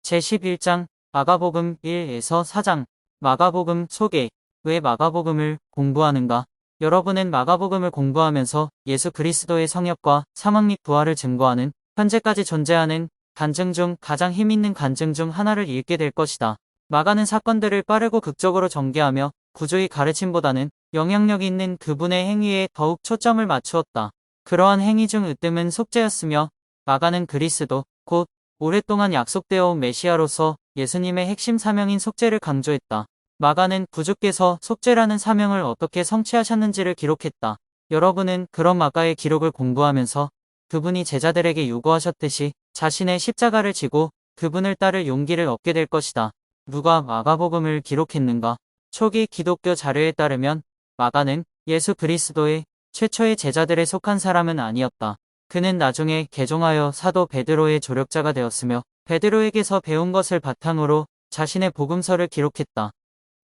제11장 마가복음 1에서 4장 마가복음 소개. 왜 마가복음을 공부하는가? 여러분은 마가복음을 공부하면서 예수 그리스도의 성역과 사망 및 부활을 증거하는 현재까지 존재하는 간증 중 가장 힘있는 간증 중 하나를 읽게 될 것이다. 마가는 사건들을 빠르고 극적으로 전개하며 구조의 가르침보다는 영향력 있는 그분의 행위에 더욱 초점을 맞추었다. 그러한 행위 중 으뜸은 속죄였으며 마가는 그리스도 곧 오랫동안 약속되어 온 메시아로서 예수님의 핵심 사명인 속죄를 강조했다. 마가는 구주께서 속죄라는 사명을 어떻게 성취하셨는지를 기록했다. 여러분은 그런 마가의 기록을 공부하면서 그분이 제자들에게 요구하셨듯이 자신의 십자가를 지고 그분을 따를 용기를 얻게 될 것이다. 누가 마가복음을 기록했는가? 초기 기독교 자료에 따르면 마가는 예수 그리스도의 최초의 제자들에 속한 사람은 아니었다. 그는 나중에 개종하여 사도 베드로의 조력자가 되었으며 베드로에게서 배운 것을 바탕으로 자신의 복음서를 기록했다.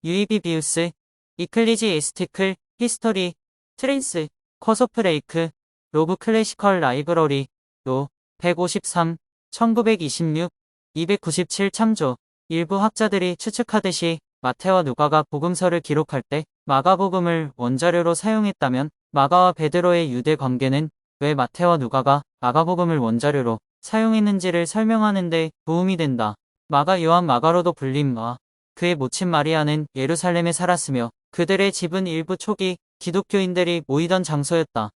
유이비비우스, 이클리지에스티클, 히스토리, 트레이스, 커소프레이크, 로브 클래시컬 라이브러리, 로, 153, 1926, 297 참조. 일부 학자들이 추측하듯이 마태와 누가가 복음서를 기록할 때 마가복음을 원자료로 사용했다면 마가와 베드로의 유대 관계는 왜 마태와 누가가 마가복음을 원자료로 사용했는지를 설명하는 데 도움이 된다. 마가 요한 마가로도 불린 마. 그의 모친 마리아는 예루살렘에 살았으며 그들의 집은 일부 초기 기독교인들이 모이던 장소였다.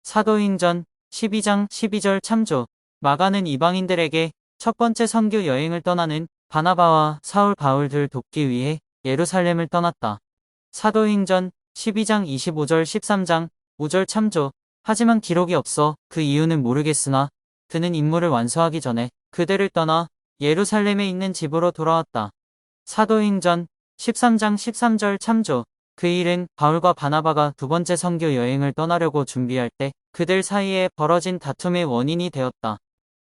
사도행전 12장 12절 참조. 마가는 이방인들에게 첫 번째 선교 여행을 떠나는 바나바와 사울 바울들 돕기 위해 예루살렘을 떠났다. 사도행전 12장 25절 13장 5절 참조. 하지만 기록이 없어 그 이유는 모르겠으나 그는 임무를 완수하기 전에 그들을 떠나 예루살렘에 있는 집으로 돌아왔다. 사도행전 13장 13절 참조. 그 일은 바울과 바나바가 두 번째 선교 여행을 떠나려고 준비할 때 그들 사이에 벌어진 다툼의 원인이 되었다.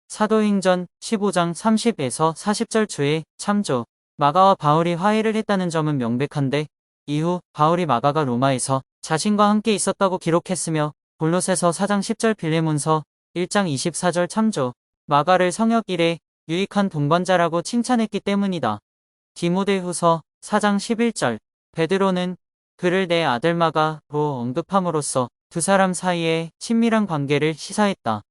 사도행전 15장 30에서 40절 주에 참조. 마가와 바울이 화해를 했다는 점은 명백한데 이후 바울이 마가가 로마에서 자신과 함께 있었다고 기록했으며 골로새서 4장 10절 빌레몬서 1장 24절 참조. 마가를 성역 일에 유익한 동반자라고 칭찬했기 때문이다. 디모데후서 4장 11절. 베드로는 그를 내 아들 마가로 언급함으로써 두 사람 사이에 친밀한 관계를 시사했다.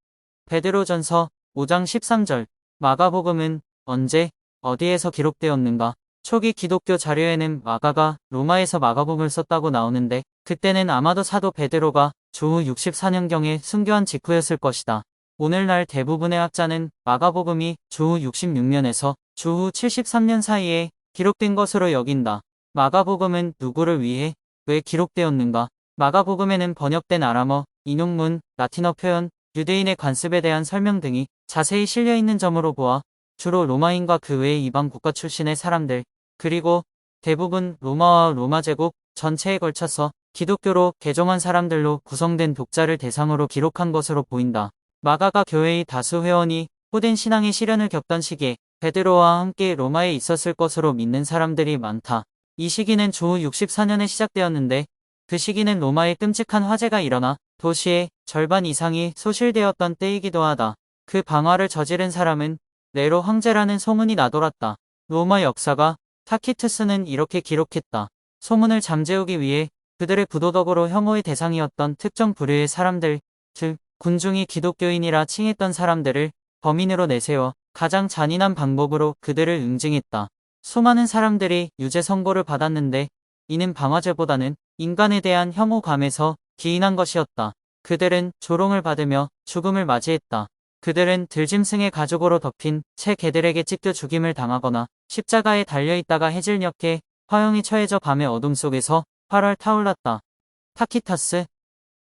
베드로전서 5장 13절. 마가복음은 언제, 어디에서 기록되었는가? 초기 기독교 자료에는 마가가 로마에서 마가복음을 썼다고 나오는데 그때는 아마도 사도 베드로가 주후 64년경에 순교한 직후였을 것이다. 오늘날 대부분의 학자는 마가복음이 주후 66년에서 주후 73년 사이에 기록된 것으로 여긴다. 마가복음은 누구를 위해, 왜 기록되었는가? 마가복음에는 번역된 아람어, 인용문, 라틴어 표현, 유대인의 관습에 대한 설명 등이 자세히 실려있는 점으로 보아 주로 로마인과 그 외의 이방 국가 출신의 사람들, 그리고 대부분 로마와 로마 제국 전체에 걸쳐서 기독교로 개종한 사람들로 구성된 독자를 대상으로 기록한 것으로 보인다. 마가가 교회의 다수 회원이 호된 신앙의 시련을 겪던 시기에 베드로와 함께 로마에 있었을 것으로 믿는 사람들이 많다. 이 시기는 주후 64년에 시작되었는데 그 시기는 로마에 끔찍한 화재가 일어나 도시의 절반 이상이 소실되었던 때이기도 하다. 그 방화를 저지른 사람은 네로 황제라는 소문이 나돌았다. 로마 역사가 타키투스는 이렇게 기록했다. 소문을 잠재우기 위해 그들의 부도덕으로 혐오의 대상이었던 특정 부류의 사람들, 즉 군중이 기독교인이라 칭했던 사람들을 범인으로 내세워 가장 잔인한 방법으로 그들을 응징했다. 수많은 사람들이 유죄 선고를 받았는데 이는 방화죄보다는 인간에 대한 혐오감에서 기인한 것이었다. 그들은 조롱을 받으며 죽음을 맞이했다. 그들은 들짐승의 가죽으로 덮인 채 개들에게 찢겨 죽임을 당하거나 십자가에 달려있다가 해질녘에 화형이 처해져 밤의 어둠 속에서 활활 타올랐다. 타키타스,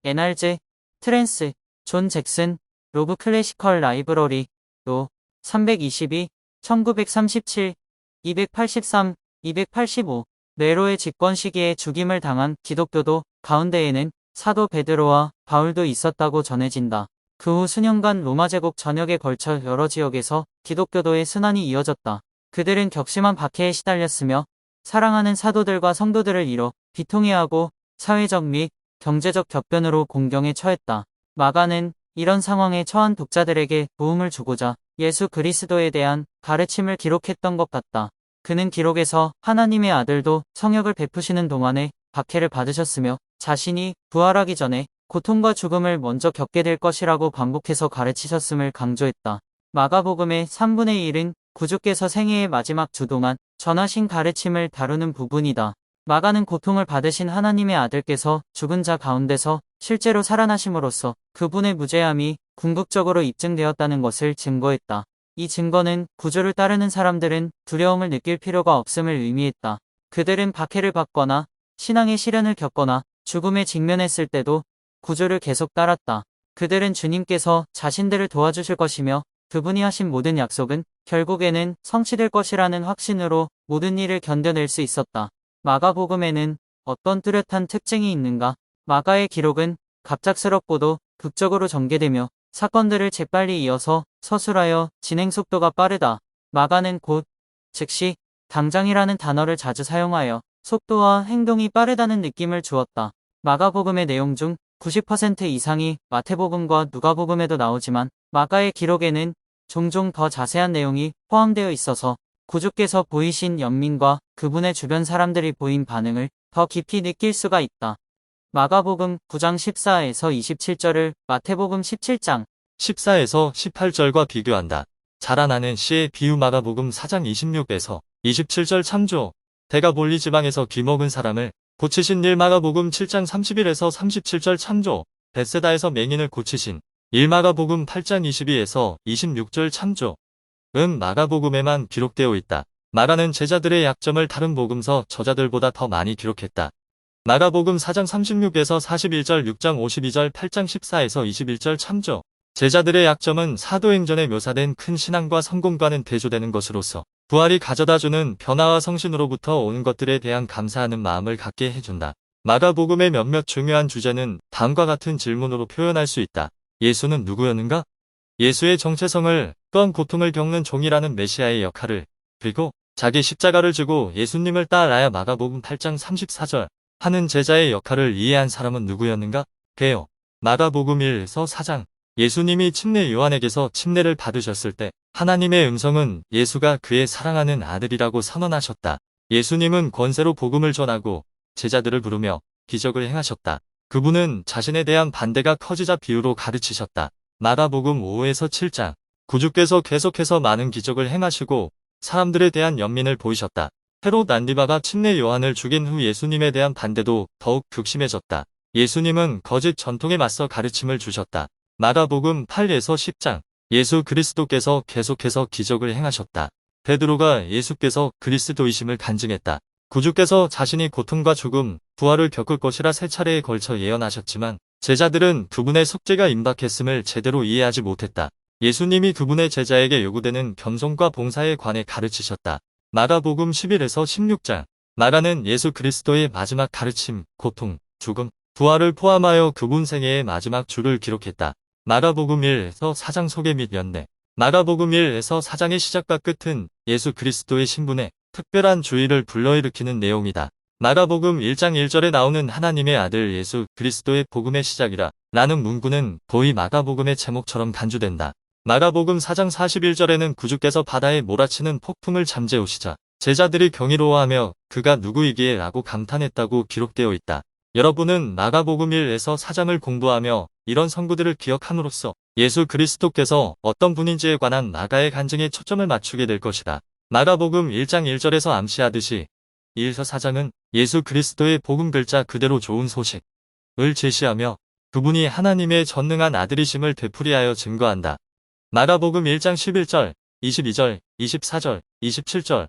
에날즈, 트랜스, 존 잭슨, 로브 클래시컬 라이브러리, 로, 322, 1937, 283, 285. 네로의 집권 시기에 죽임을 당한 기독교도 가운데에는 사도 베드로와 바울도 있었다고 전해진다. 그 후 수년간 로마 제국 전역에 걸쳐 여러 지역에서 기독교도의 순환이 이어졌다. 그들은 격심한 박해에 시달렸으며 사랑하는 사도들과 성도들을 잃어 비통해하고 사회적 및 경제적 격변으로 공경에 처했다. 마가는 이런 상황에 처한 독자들에게 도움을 주고자 예수 그리스도에 대한 가르침을 기록했던 것 같다. 그는 기록에서 하나님의 아들도 성역을 베푸시는 동안에 박해를 받으셨으며 자신이 부활하기 전에 고통과 죽음을 먼저 겪게 될 것이라고 반복해서 가르치셨음을 강조했다. 마가복음의 3분의 1은 구주께서 생애의 마지막 주 동안 전하신 가르침을 다루는 부분이다. 마가는 고통을 받으신 하나님의 아들께서 죽은 자 가운데서 실제로 살아나심으로써 그분의 무죄함이 궁극적으로 입증되었다는 것을 증거했다. 이 증거는 구주를 따르는 사람들은 두려움을 느낄 필요가 없음을 의미했다. 그들은 박해를 받거나 신앙의 시련을 겪거나 죽음에 직면했을 때도 구주를 계속 따랐다. 그들은 주님께서 자신들을 도와주실 것이며 그분이 하신 모든 약속은 결국에는 성취될 것이라는 확신으로 모든 일을 견뎌낼 수 있었다. 마가복음에는 어떤 뚜렷한 특징이 있는가? 마가의 기록은 갑작스럽고도 극적으로 전개되며 사건들을 재빨리 이어서 서술하여 진행 속도가 빠르다. 마가는 곧, 즉시, 당장이라는 단어를 자주 사용하여 속도와 행동이 빠르다는 느낌을 주었다. 마가복음의 내용 중 90% 이상이 마태복음과 누가복음에도 나오지만 마가의 기록에는 종종 더 자세한 내용이 포함되어 있어서 구주께서 보이신 연민과 그분의 주변 사람들이 보인 반응을 더 깊이 느낄 수가 있다. 마가복음 9장 14에서 27절을 마태복음 17장 14에서 18절과 비교한다. 자라나는 씨의 비유 마가복음 4장 26에서 27절 참조. 데가볼리 지방에서 귀먹은 사람을 고치신 일 마가복음 7장 31에서 37절 참조. 벳세다에서 맹인을 고치신 일 마가복음 8장 22에서 26절 참조. 마가복음에만 기록되어 있다. 마가는 제자들의 약점을 다른 복음서 저자들보다 더 많이 기록했다. 마가복음 4장 36에서 41절 6장 52절 8장 14에서 21절 참조. 제자들의 약점은 사도행전에 묘사된 큰 신앙과 성공과는 대조되는 것으로서 부활이 가져다주는 변화와 성신으로부터 오는 것들에 대한 감사하는 마음을 갖게 해준다. 마가복음의 몇몇 중요한 주제는 다음과 같은 질문으로 표현할 수 있다. 예수는 누구였는가? 예수의 정체성을, 또한 고통을 겪는 종이라는 메시아의 역할을, 그리고 자기 십자가를 지고 예수님을 따라야 마가복음 8장 34절 하는 제자의 역할을 이해한 사람은 누구였는가? 베요. 마가복음 1에서 4장. 예수님이 침례 요한에게서 침례를 받으셨을 때 하나님의 음성은 예수가 그의 사랑하는 아들이라고 선언하셨다. 예수님은 권세로 복음을 전하고 제자들을 부르며 기적을 행하셨다. 그분은 자신에 대한 반대가 커지자 비유로 가르치셨다. 마가복음 5에서 7장. 구주께서 계속해서 많은 기적을 행하시고 사람들에 대한 연민을 보이셨다. 헤롯 안디바가 침례 요한을 죽인 후 예수님에 대한 반대도 더욱 극심해졌다. 예수님은 거짓 전통에 맞서 가르침을 주셨다. 마가복음 8에서 10장. 예수 그리스도께서 계속해서 기적을 행하셨다. 베드로가 예수께서 그리스도이심을 간증했다. 구주께서 자신이 고통과 죽음, 부활을 겪을 것이라 세 차례에 걸쳐 예언하셨지만 제자들은 그분의 속죄가 임박했음을 제대로 이해하지 못했다. 예수님이 그분의 제자에게 요구되는 겸손과 봉사에 관해 가르치셨다. 마가복음 11에서 16장. 마가는 예수 그리스도의 마지막 가르침, 고통, 죽음, 부활을 포함하여 그분 생애의 마지막 주를 기록했다. 마가복음 1에서 4장 소개 및 연내. 마가복음 1에서 4장의 시작과 끝은 예수 그리스도의 신분에 특별한 주의를 불러일으키는 내용이다. 마가복음 1장 1절에 나오는 하나님의 아들 예수 그리스도의 복음의 시작이라 라는 문구는 거의 마가복음의 제목처럼 간주된다. 마가복음 4장 41절에는 구주께서 바다에 몰아치는 폭풍을 잠재우시자 제자들이 경이로워하며 그가 누구이기에 라고 감탄했다고 기록되어 있다. 여러분은 마가복음 1에서 4장을 공부하며 이런 선구들을 기억함으로써 예수 그리스도께서 어떤 분인지에 관한 마가의 간증에 초점을 맞추게 될 것이다. 마가복음 1장 1절에서 암시하듯이 1에서 4장은 예수 그리스도의 복음 글자 그대로 좋은 소식을 제시하며 그분이 하나님의 전능한 아들이심을 되풀이하여 증거한다. 마가복음 1장 11절, 22절, 24절, 27절,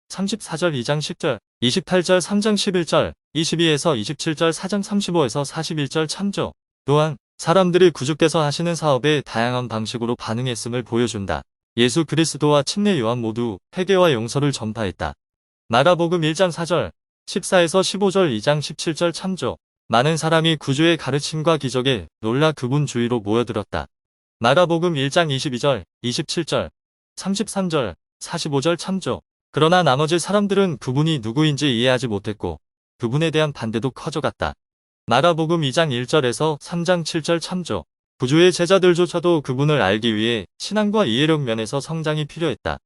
34절 2장 10절, 28절 3장 11절, 22에서 27절 4장 35에서 41절 참조. 또한 사람들이 구주께서 하시는 사업에 다양한 방식으로 반응했음을 보여준다. 예수 그리스도와 침례 요한 모두 회개와 용서를 전파했다. 마가복음 1장 4절, 14에서 15절 2장 17절 참조. 많은 사람이 구주의 가르침과 기적에 놀라 그분 주위로 모여들었다. 마가복음 1장 22절, 27절, 33절, 45절 참조. 그러나 나머지 사람들은 그분이 누구인지 이해하지 못했고 그분에 대한 반대도 커져갔다. 마가복음 2장 1절에서 3장 7절 참조. 구주의 제자들조차도 그분을 알기 위해 신앙과 이해력 면에서 성장이 필요했다.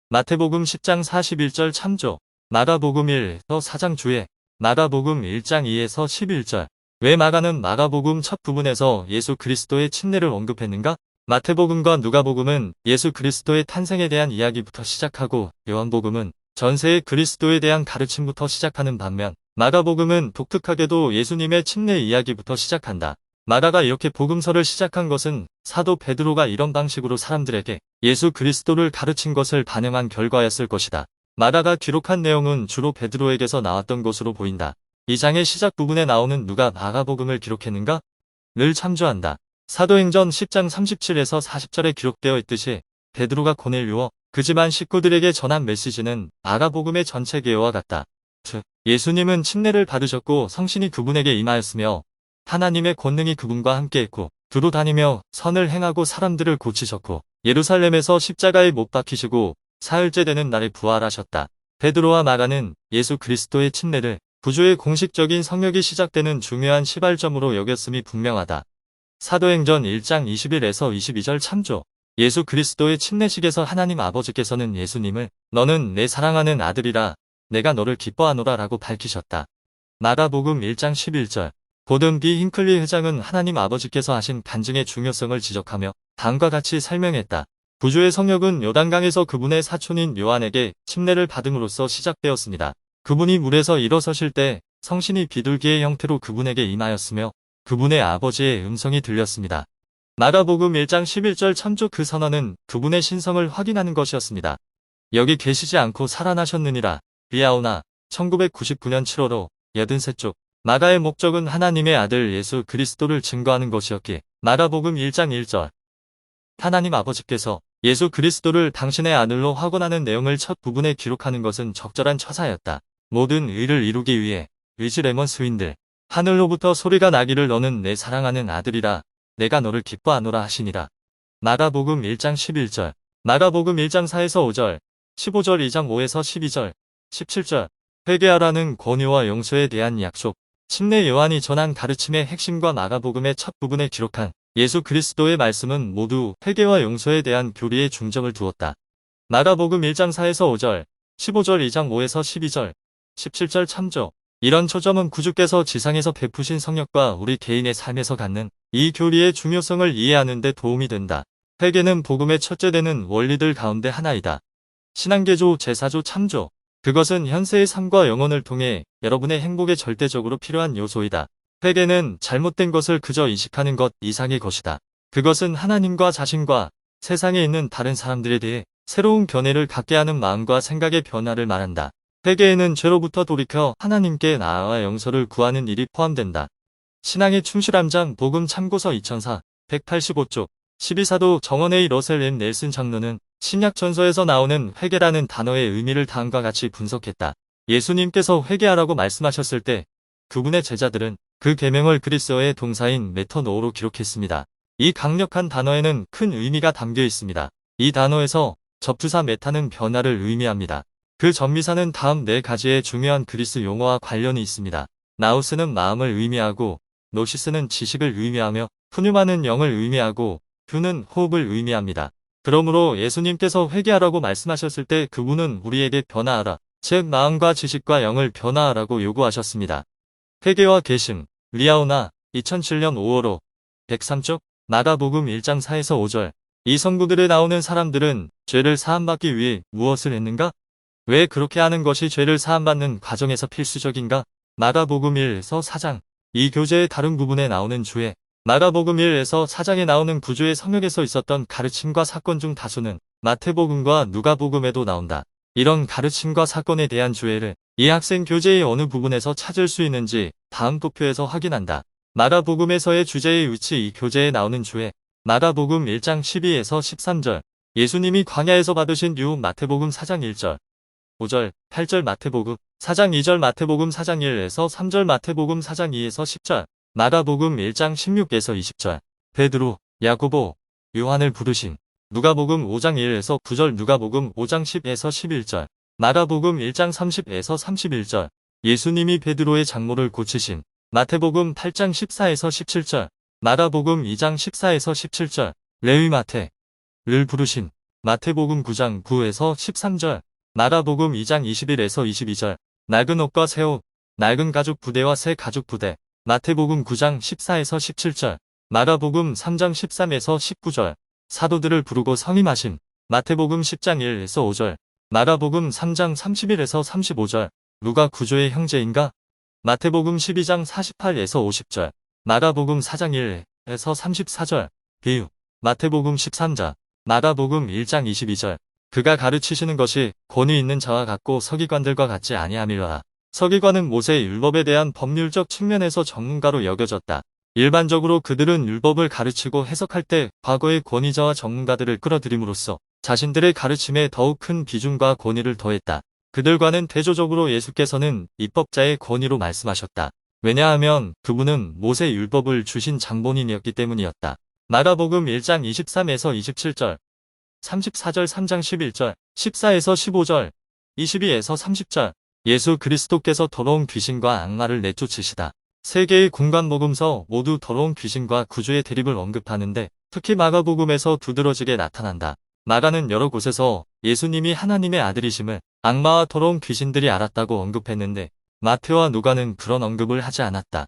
마태복음 10장 41절 참조, 마가복음 1에서 4장 주에, 마가복음 1장 2에서 11절. 왜 마가는 마가복음 첫 부분에서 예수 그리스도의 침례를 언급했는가? 마태복음과 누가복음은 예수 그리스도의 탄생에 대한 이야기부터 시작하고, 요한복음은 전세의 그리스도에 대한 가르침부터 시작하는 반면, 마가복음은 독특하게도 예수님의 침례 이야기부터 시작한다. 마가가 이렇게 복음서를 시작한 것은 사도 베드로가 이런 방식으로 사람들에게 예수 그리스도를 가르친 것을 반영한 결과였을 것이다. 마가가 기록한 내용은 주로 베드로에게서 나왔던 것으로 보인다. 이 장의 시작 부분에 나오는 누가 마가복음을 기록했는가? 를 참조한다. 사도행전 10장 37에서 40절에 기록되어 있듯이 베드로가 고넬료와 그 집안 식구들에게 전한 메시지는 마가복음의 전체 개요와 같다. 즉, 예수님은 침례를 받으셨고 성신이 그분에게 임하였으며 하나님의 권능이 그분과 함께했고 두루 다니며 선을 행하고 사람들을 고치셨고 예루살렘에서 십자가에 못 박히시고 사흘째 되는 날에 부활하셨다. 베드로와 마가는 예수 그리스도의 침례를 구주의 공식적인 성역이 시작되는 중요한 시발점으로 여겼음이 분명하다. 사도행전 1장 21에서 22절 참조. 예수 그리스도의 침례식에서 하나님 아버지께서는 예수님을 너는 내 사랑하는 아들이라 내가 너를 기뻐하노라 라고 밝히셨다. 마가복음 1장 11절. 고든 B. 힌클리 회장은 하나님 아버지께서 하신 간증의 중요성을 지적하며 다음과 같이 설명했다. 구주의 성역은 요단강에서 그분의 사촌인 요한에게 침례를 받음으로써 시작되었습니다. 그분이 물에서 일어서실 때 성신이 비둘기의 형태로 그분에게 임하였으며 그분의 아버지의 음성이 들렸습니다. 마가복음 1장 11절 참조. 그 선언은 그분의 신성을 확인하는 것이었습니다. 여기 계시지 않고 살아나셨느니라. 리아오나 1999년 7월호 83쪽. 마가의 목적은 하나님의 아들 예수 그리스도를 증거하는 것이었기에 마가복음 1장 1절. 하나님 아버지께서 예수 그리스도를 당신의 아들로 확언하는 내용을 첫 부분에 기록하는 것은 적절한 처사였다. 모든 의를 이루기 위해 위즈레먼 스윈들. 하늘로부터 소리가 나기를 너는 내 사랑하는 아들이라 내가 너를 기뻐하노라 하시니라. 마가복음 1장 11절. 마가복음 1장 4에서 5절. 15절 2장 5에서 12절. 17절. 회개하라는 권유와 용서에 대한 약속. 침례 요한이 전한 가르침의 핵심과 마가복음의 첫 부분에 기록한 예수 그리스도의 말씀은 모두 회개와 용서에 대한 교리에 중점을 두었다. 마가복음 1장 4에서 5절, 15절 2장 5에서 12절, 17절 참조. 이런 초점은 구주께서 지상에서 베푸신 성령과 우리 개인의 삶에서 갖는 이 교리의 중요성을 이해하는 데 도움이 된다. 회개는 복음의 첫째 되는 원리들 가운데 하나이다. 신앙개조 제사조 참조. 그것은 현세의 삶과 영혼을 통해 여러분의 행복에 절대적으로 필요한 요소이다. 회개는 잘못된 것을 그저 인식하는 것 이상의 것이다. 그것은 하나님과 자신과 세상에 있는 다른 사람들에 대해 새로운 견해를 갖게 하는 마음과 생각의 변화를 말한다. 회개에는 죄로부터 돌이켜 하나님께 나아가 용서를 구하는 일이 포함된다. 신앙의 충실함장 복음 참고서 2004 185쪽. 12사도 정원의 러셀 앤 넬슨 장로는 신약 전서에서 나오는 회개라는 단어의 의미를 다음과 같이 분석했다. 예수님께서 회개하라고 말씀하셨을 때 그분의 제자들은 그 계명을 그리스어의 동사인 메터노로 기록했습니다. 이 강력한 단어에는 큰 의미가 담겨 있습니다. 이 단어에서 접두사 메타는 변화를 의미합니다. 그 전미사는 다음 네 가지의 중요한 그리스 용어와 관련이 있습니다. 나우스는 마음을 의미하고, 노시스는 지식을 의미하며, 푸뉴마는 영을 의미하고, 휴는 호흡을 의미합니다. 그러므로 예수님께서 회개하라고 말씀하셨을 때 그분은 우리에게 변화하라, 즉 마음과 지식과 영을 변화하라고 요구하셨습니다. 회개와 계심. 리아오나 2007년 5월호 103쪽. 마가복음 1장 4에서 5절. 이 성구들에 나오는 사람들은 죄를 사함받기 위해 무엇을 했는가? 왜 그렇게 하는 것이 죄를 사함받는 과정에서 필수적인가? 마가복음 1에서 4장. 이 교재의 다른 부분에 나오는 주의 마가복음 1에서 4장에 나오는 구주의 성역에서 있었던 가르침과 사건 중 다수는 마태복음과 누가복음에도 나온다. 이런 가르침과 사건에 대한 주의를 이 학생 교재의 어느 부분에서 찾을 수 있는지 다음 도표에서 확인한다. 마가복음에서의 주제의 위치. 이 교재에 나오는 주의 마가복음 1장 12에서 13절. 예수님이 광야에서 받으신 유혹. 마태복음 4장 1절 5절 8절. 마태복음 4장 2절. 마태복음 4장 1에서 3절. 마태복음 4장 2에서 10절. 마가복음 1장 16에서 20절. 베드로, 야고보, 요한을 부르신. 누가복음 5장 1에서 9절. 누가복음 5장 10에서 11절. 마가복음 1장 30에서 31절. 예수님이 베드로의 장모를 고치신. 마태복음 8장 14에서 17절. 마가복음 2장 14에서 17절. 레위 마태를 부르신. 마태복음 9장 9에서 13절. 마가복음 2장 21에서 22절. 낡은 옷과 새 옷. 낡은 가죽 부대와 새 가죽 부대. 마태복음 9장 14에서 17절. 마가복음 3장 13에서 19절. 사도들을 부르고 성임하심. 마태복음 10장 1에서 5절. 마가복음 3장 31에서 35절. 누가 구조의 형제인가? 마태복음 12장 48에서 50절. 마가복음 4장 1에서 34절. 비유. 마태복음 13장. 마가복음 1장 22절. 그가 가르치시는 것이 권위 있는 자와 같고 서기관들과 같지 아니함이라. 서기관은 모세 율법에 대한 법률적 측면에서 전문가로 여겨졌다. 일반적으로 그들은 율법을 가르치고 해석할 때 과거의 권위자와 전문가들을 끌어들임으로써 자신들의 가르침에 더욱 큰 비중과 권위를 더했다. 그들과는 대조적으로 예수께서는 입법자의 권위로 말씀하셨다. 왜냐하면 그분은 모세 율법을 주신 장본인이었기 때문이었다. 마가복음 1장 23에서 27절, 34절 3장 11절, 14에서 15절, 22에서 30절. 예수 그리스도께서 더러운 귀신과 악마를 내쫓으시다. 세 개의 공관복음서 모두 더러운 귀신과 구주의 대립을 언급하는데 특히 마가복음에서 두드러지게 나타난다. 마가는 여러 곳에서 예수님이 하나님의 아들이심을 악마와 더러운 귀신들이 알았다고 언급했는데 마태와 누가는 그런 언급을 하지 않았다.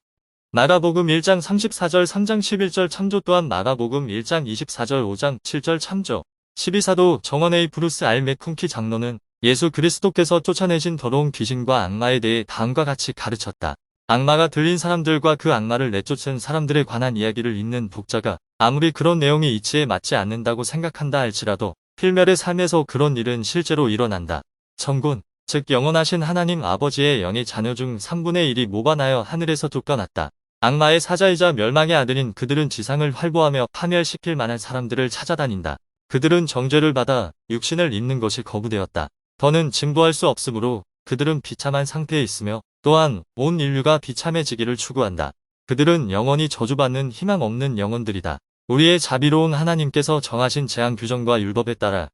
마가복음 1장 34절 3장 11절 참조 또한 마가복음 1장 24절 5장 7절 참조. 12사도 정원의 브루스 알 맥쿵키 장로는 예수 그리스도께서 쫓아내신 더러운 귀신과 악마에 대해 다음과 같이 가르쳤다. 악마가 들린 사람들과 그 악마를 내쫓은 사람들에 관한 이야기를 읽는 독자가 아무리 그런 내용이 이치에 맞지 않는다고 생각한다 할지라도 필멸의 삶에서 그런 일은 실제로 일어난다. 천군, 즉 영원하신 하나님 아버지의 영의 자녀 중 3분의 1이 모반하여 하늘에서 쫓겨났다. 악마의 사자이자 멸망의 아들인 그들은 지상을 활보하며 파멸시킬 만한 사람들을 찾아다닌다. 그들은 정죄를 받아 육신을 입는 것이 거부되었다. 더는 증거할 수 없으므로 그들은 비참한 상태에 있으며 또한 온 인류가 비참해지기를 추구한다. 그들은 영원히 저주받는 희망 없는 영혼들이다. 우리의 자비로운 하나님께서 정하신 재앙 규정과 율법에 따라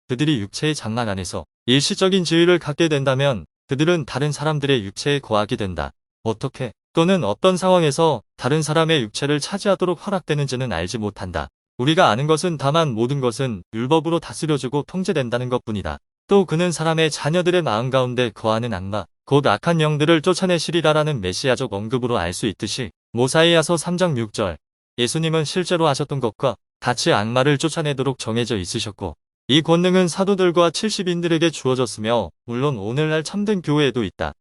그들이 육체의 장막 안에서 일시적인 지위를 갖게 된다면 그들은 다른 사람들의 육체에 거하게 된다. 어떻게 또는 어떤 상황에서 다른 사람의 육체를 차지하도록 허락되는지는 알지 못한다. 우리가 아는 것은 다만 모든 것은 율법으로 다스려지고 통제된다는 것뿐이다. 또 그는 사람의 자녀들의 마음 가운데 거하는 악마, 곧 악한 영들을 쫓아내시리라라는 메시아적 언급으로 알 수 있듯이 모사이아서 3장 6절 예수님은 실제로 하셨던 것과 같이 악마를 쫓아내도록 정해져 있으셨고 이 권능은 사도들과 70인들에게 주어졌으며 물론 오늘날 참된 교회에도 있다.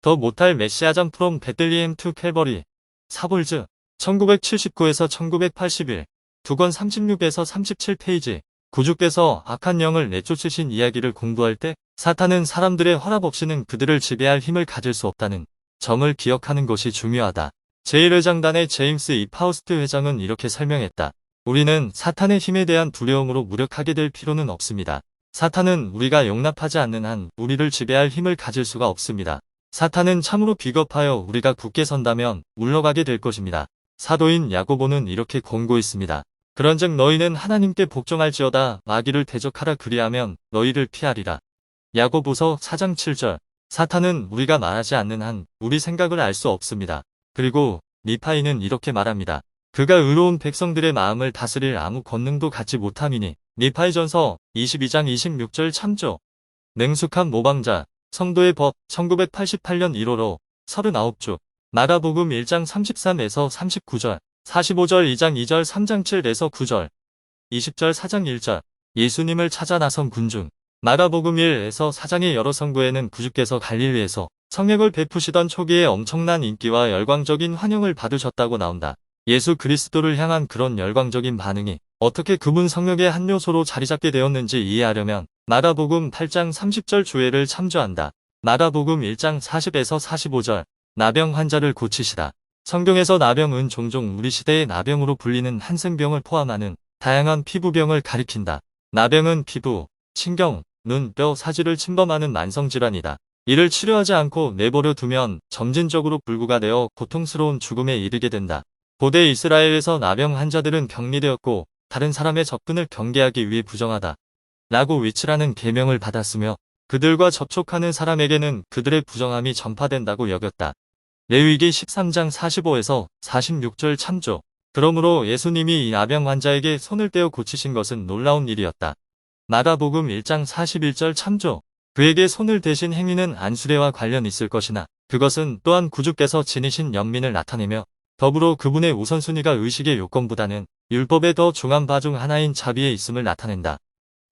더 못할 메시아전 프롬 베들리헴 투 캘버리 사볼즈 1979에서 1981 두권 36에서 37페이지 구주께서 악한 영을 내쫓으신 이야기를 공부할 때 사탄은 사람들의 허락 없이는 그들을 지배할 힘을 가질 수 없다는 점을 기억하는 것이 중요하다. 제1회장단의 제임스 이 파우스트 회장은 이렇게 설명했다. 우리는 사탄의 힘에 대한 두려움으로 무력하게 될 필요는 없습니다. 사탄은 우리가 용납하지 않는 한 우리를 지배할 힘을 가질 수가 없습니다. 사탄은 참으로 비겁하여 우리가 굳게 선다면 물러가게 될 것입니다. 사도인 야고보는 이렇게 권고했습니다. 그런즉 너희는 하나님께 복종할지어다 마귀를 대적하라 그리하면 너희를 피하리라. 야고보서 4장 7절. 사탄은 우리가 말하지 않는 한 우리 생각을 알 수 없습니다. 그리고 미파이는 이렇게 말합니다. 그가 의로운 백성들의 마음을 다스릴 아무 권능도 갖지 못함이니. 미파이전서 22장 26절 참조. 능숙한 모방자, 성도의 법 1988년 1호로 39주. 마가복음 1장 33에서 39절. 45절 2장 2절 3장 7에서 9절 20절 4장 1절 예수님을 찾아 나선 군중 마가복음 1에서 4장의 여러 성구에는 구주께서 갈릴리에서 성령을 베푸시던 초기에 엄청난 인기와 열광적인 환영을 받으셨다고 나온다. 예수 그리스도를 향한 그런 열광적인 반응이 어떻게 그분 성령의 한 요소로 자리잡게 되었는지 이해하려면 마가복음 8장 30절 주애를 참조한다. 마가복음 1장 40에서 45절 나병 환자를 고치시다. 성경에서 나병은 종종 우리 시대의 나병으로 불리는 한센병을 포함하는 다양한 피부병을 가리킨다. 나병은 피부, 신경, 눈, 뼈, 사지를 침범하는 만성질환이다. 이를 치료하지 않고 내버려 두면 점진적으로 불구가 되어 고통스러운 죽음에 이르게 된다. 고대 이스라엘에서 나병 환자들은 격리되었고 다른 사람의 접근을 경계하기 위해 부정하다. 라고 위치라는 계명을 받았으며 그들과 접촉하는 사람에게는 그들의 부정함이 전파된다고 여겼다. 레위기 13장 45에서 46절 참조. 그러므로 예수님이 이 나병 환자에게 손을 떼어 고치신 것은 놀라운 일이었다. 마가복음 1장 41절 참조. 그에게 손을 대신 행위는 안수례와 관련 있을 것이나 그것은 또한 구주께서 지니신 연민을 나타내며 더불어 그분의 우선순위가 의식의 요건보다는 율법의 더 중한 바 중 하나인 자비에 있음을 나타낸다.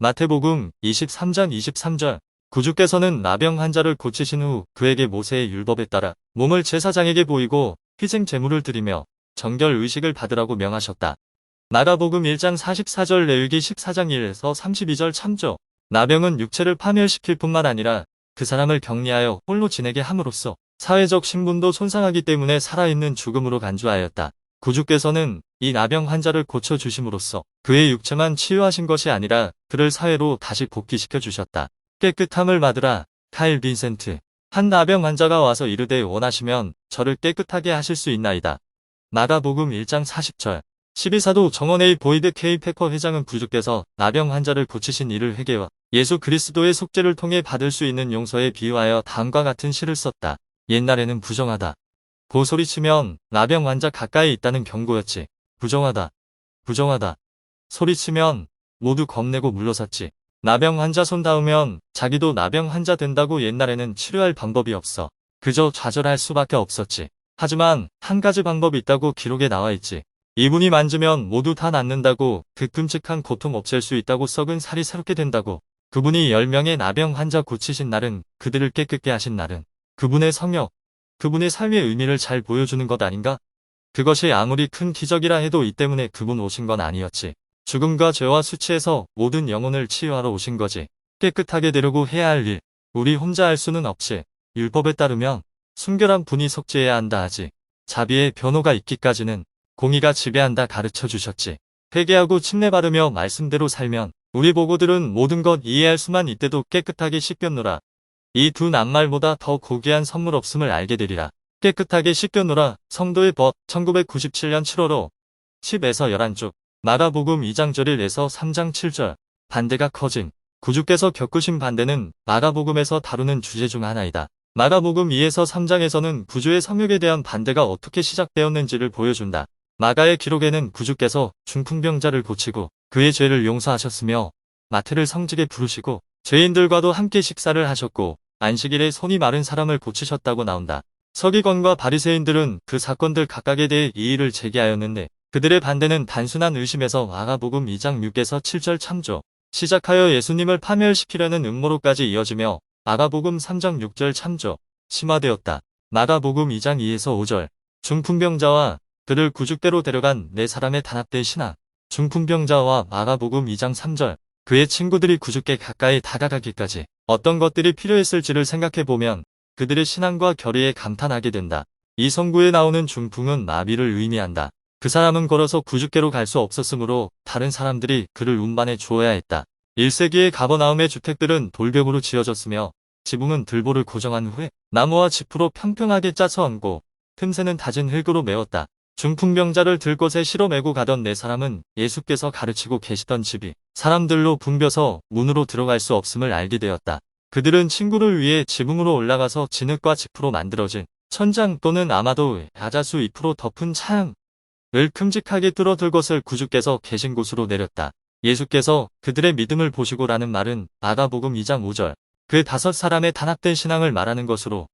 마태복음 23장 23절. 구주께서는 나병 환자를 고치신 후 그에게 모세의 율법에 따라 몸을 제사장에게 보이고 희생 제물을 드리며 정결 의식을 받으라고 명하셨다. 마가복음 1장 44절 레위기 14장 1에서 32절 참조. 나병은 육체를 파멸시킬 뿐만 아니라 그 사람을 격리하여 홀로 지내게 함으로써 사회적 신분도 손상하기 때문에 살아있는 죽음으로 간주하였다. 구주께서는 이 나병 환자를 고쳐주심으로써 그의 육체만 치유하신 것이 아니라 그를 사회로 다시 복귀시켜 주셨다. 깨끗함을 받으라. 카일 빈센트. 한 나병 환자가 와서 이르되 원하시면 저를 깨끗하게 하실 수 있나이다. 마가복음 1장 40절. 12사도 정원의 보이드 K 페커 회장은 구주께서 나병 환자를 고치신 이를 회개와 예수 그리스도의 속죄를 통해 받을 수 있는 용서에 비유하여 다음과 같은 시를 썼다. 옛날에는 부정하다. 고 소리치면 나병 환자 가까이 있다는 경고였지. 부정하다. 부정하다. 소리치면 모두 겁내고 물러섰지. 나병 환자 손 닿으면 자기도 나병 환자 된다고. 옛날에는 치료할 방법이 없어. 그저 좌절할 수밖에 없었지. 하지만 한 가지 방법이 있다고 기록에 나와 있지. 이분이 만지면 모두 다 낫는다고. 그 끔찍한 고통 없앨 수 있다고. 썩은 살이 새롭게 된다고. 그분이 10명의 나병 환자 고치신 날은, 그들을 깨끗게 하신 날은 그분의 성역, 그분의 삶의 의미를 잘 보여주는 것 아닌가? 그것이 아무리 큰 기적이라 해도 이 때문에 그분 오신 건 아니었지. 죽음과 죄와 수치에서 모든 영혼을 치유하러 오신 거지. 깨끗하게 되려고 해야 할 일, 우리 혼자 할 수는 없지. 율법에 따르면 순결한 분이 속죄해야 한다 하지. 자비의 변호가 있기까지는 공의가 지배한다 가르쳐 주셨지. 회개하고 침례받으며 말씀대로 살면 우리 보고들은 모든 것 이해할 수만 있대도 깨끗하게 씻겼노라. 이 두 낱말보다 더 고귀한 선물 없음을 알게 되리라. 깨끗하게 씻겨노라. 성도의 법 1997년 7월호 10에서 11쪽. 마가복음 2장 1에서 3장 7절. 반대가 커진. 구주께서 겪으신 반대는 마가복음에서 다루는 주제 중 하나이다. 마가복음 2에서 3장에서는 구주의 성역에 대한 반대가 어떻게 시작되었는지를 보여준다. 마가의 기록에는 구주께서 중풍병자를 고치고 그의 죄를 용서하셨으며 마태를 성직에 부르시고 죄인들과도 함께 식사를 하셨고 안식일에 손이 마른 사람을 고치셨다고 나온다. 서기관과 바리새인들은 그 사건들 각각에 대해 이의를 제기하였는데 그들의 반대는 단순한 의심에서 마가복음 2장 6에서 7절 참조. 시작하여 예수님을 파멸시키려는 음모로까지 이어지며 마가복음 3장 6절 참조. 심화되었다. 마가복음 2장 2에서 5절. 중풍병자와 그를 구죽대로 데려간 네 사람의 단합된 신앙. 중풍병자와 마가복음 2장 3절. 그의 친구들이 구주께 가까이 다가가기까지 어떤 것들이 필요했을지를 생각해보면 그들의 신앙과 결의에 감탄하게 된다. 이 성구에 나오는 중풍은 마비를 의미한다. 그 사람은 걸어서 구주께로 갈 수 없었으므로 다른 사람들이 그를 운반해 주어야 했다. 1세기의 가버나움의 주택들은 돌벽으로 지어졌으며 지붕은 들보를 고정한 후에 나무와 지프로 평평하게 짜서 얹고 틈새는 다진 흙으로 메웠다. 중풍병자를 들것에 실어 메고 가던 네 사람은 예수께서 가르치고 계시던 집이 사람들로 붐벼서 문으로 들어갈 수 없음을 알게 되었다. 그들은 친구를 위해 지붕으로 올라가서 진흙과 지프로 만들어진 천장 또는 아마도 야자수 잎으로 덮은 창을 큼직하게 뚫어 들것을 구주께서 계신 곳으로 내렸다. 예수께서 그들의 믿음을 보시고라는 말은 마가복음 2장 5절. 그 5사람의 단합된 신앙을 말하는 것으로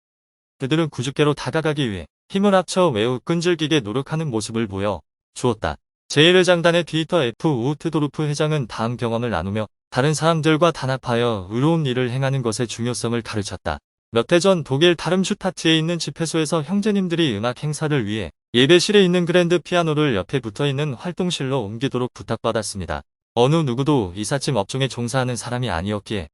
그들은 구주께로 다가가기 위해 힘을 합쳐 매우 끈질기게 노력하는 모습을 보여 주었다. 제1회장단의 디이터 F. 우트도르프 회장은 다음 경험을 나누며 다른 사람들과 단합하여 의로운 일을 행하는 것의 중요성을 가르쳤다. 몇 해 전 독일 다름슈타트에 있는 집회소에서 형제님들이 음악 행사를 위해 예배실에 있는 그랜드 피아노를 옆에 붙어있는 활동실로 옮기도록 부탁받았습니다. 어느 누구도 이삿짐 업종에 종사하는 사람이 아니었기에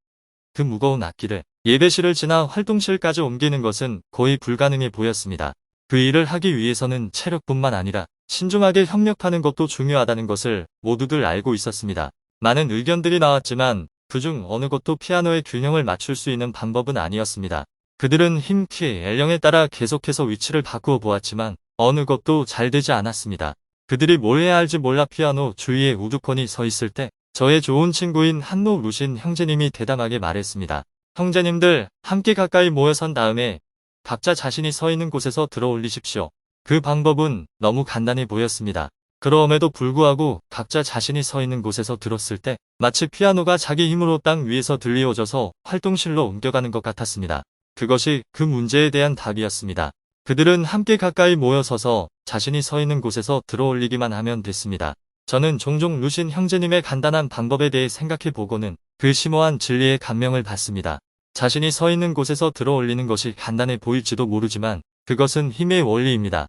그 무거운 악기를 예배실을 지나 활동실까지 옮기는 것은 거의 불가능해 보였습니다. 그 일을 하기 위해서는 체력뿐만 아니라 신중하게 협력하는 것도 중요하다는 것을 모두들 알고 있었습니다. 많은 의견들이 나왔지만 그중 어느 것도 피아노의 균형을 맞출 수 있는 방법은 아니었습니다. 그들은 힘, 키, 연령에 따라 계속해서 위치를 바꾸어 보았지만 어느 것도 잘 되지 않았습니다. 그들이 뭘 해야 할지 몰라 피아노 주위에 우두커니 서 있을 때 저의 좋은 친구인 한노 루신 형제님이 대담하게 말했습니다. 형제님들 함께 가까이 모여 선 다음에 각자 자신이 서 있는 곳에서 들어 올리십시오. 그 방법은 너무 간단해 보였습니다. 그럼에도 불구하고 각자 자신이 서 있는 곳에서 들었을 때 마치 피아노가 자기 힘으로 땅 위에서 들리워져서 활동실로 옮겨가는 것 같았습니다. 그것이 그 문제에 대한 답이었습니다. 그들은 함께 가까이 모여 서서 자신이 서 있는 곳에서 들어올리기만 하면 됐습니다. 저는 종종 루신 형제님의 간단한 방법에 대해 생각해 보고는 그 심오한 진리에 감명을 받습니다. 자신이 서 있는 곳에서 들어올리는 것이 간단해 보일지도 모르지만 그것은 힘의 원리입니다.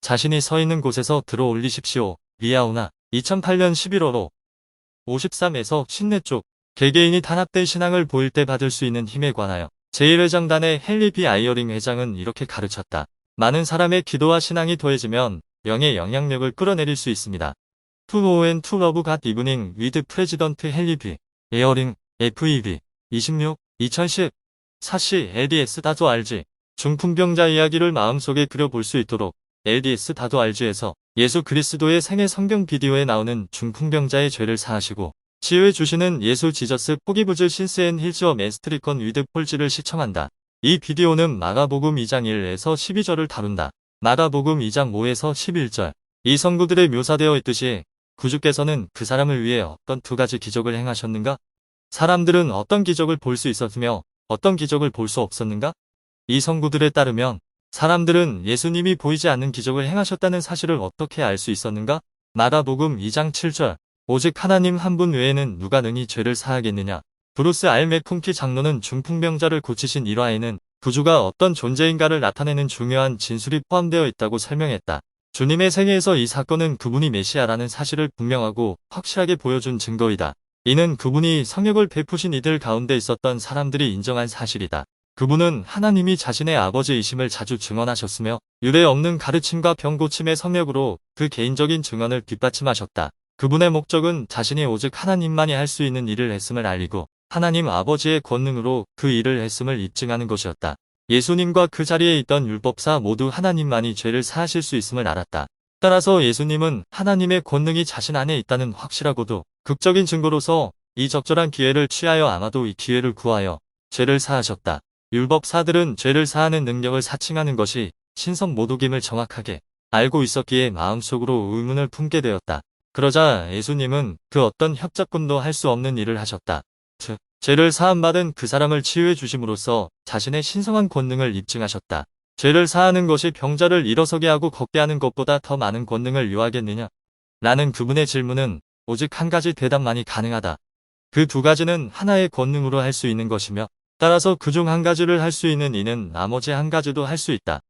자신이 서 있는 곳에서 들어올리십시오. 리아오나 2008년 11월 53에서 신내 쪽 개개인이 단합된 신앙을 보일 때 받을 수 있는 힘에 관하여 제1회장단의 헨리 B. 아이어링 회장은 이렇게 가르쳤다. 많은 사람의 기도와 신앙이 더해지면 영의 영향력을 끌어내릴 수 있습니다. To know and to love God evening with President 헨리 B. 에어링 FEB 26 2010 사시 LDS 다도 RG 중풍병자 이야기를 마음속에 그려볼 수 있도록 LDS 다도 RG에서 예수 그리스도의 생애 성경 비디오에 나오는 중풍병자의 죄를 사하시고 치유해 주시는 예수 지저스 포기브즈 신스 앤 힐즈어 맨스트리컨 위드 폴즈를 시청한다. 이 비디오는 마가복음 2장 1에서 12절을 다룬다. 마가복음 2장 5에서 11절. 이 성구들에 묘사되어 있듯이 구주께서는 그 사람을 위해 어떤 두 가지 기적을 행하셨는가? 사람들은 어떤 기적을 볼 수 있었으며 어떤 기적을 볼 수 없었는가? 이 성구들에 따르면 사람들은 예수님이 보이지 않는 기적을 행하셨다는 사실을 어떻게 알 수 있었는가? 마가복음 2장 7절. 오직 하나님 한 분 외에는 누가 능히 죄를 사하겠느냐? 브루스 R. 맥쿵키 장로는 중풍병자를 고치신 일화에는 구주가 어떤 존재인가를 나타내는 중요한 진술이 포함되어 있다고 설명했다. 주님의 생애에서 이 사건은 그분이 메시아라는 사실을 분명하고 확실하게 보여준 증거이다. 이는 그분이 성역을 베푸신 이들 가운데 있었던 사람들이 인정한 사실이다. 그분은 하나님이 자신의 아버지이심을 자주 증언하셨으며 유례 없는 가르침과 병고침의 성역으로 그 개인적인 증언을 뒷받침하셨다. 그분의 목적은 자신이 오직 하나님만이 할 수 있는 일을 했음을 알리고 하나님 아버지의 권능으로 그 일을 했음을 입증하는 것이었다. 예수님과 그 자리에 있던 율법사 모두 하나님만이 죄를 사하실 수 있음을 알았다. 따라서 예수님은 하나님의 권능이 자신 안에 있다는 확실하고도 극적인 증거로서 이 적절한 기회를 취하여 아마도 이 기회를 구하여 죄를 사하셨다. 율법사들은 죄를 사하는 능력을 사칭하는 것이 신성 모독임을 정확하게 알고 있었기에 마음속으로 의문을 품게 되었다. 그러자 예수님은 그 어떤 협작꾼도 할 수 없는 일을 하셨다. 즉, 죄를 사함받은 그 사람을 치유해 주심으로써 자신의 신성한 권능을 입증하셨다. 죄를 사하는 것이 병자를 일어서게 하고 걷게 하는 것보다 더 많은 권능을 요하겠느냐? 라는 그분의 질문은 오직 한 가지 대답만이 가능하다. 그 두 가지는 하나의 권능으로 할 수 있는 것이며 따라서 그중 한 가지를 할 수 있는 이는 나머지 한 가지도 할 수 있다.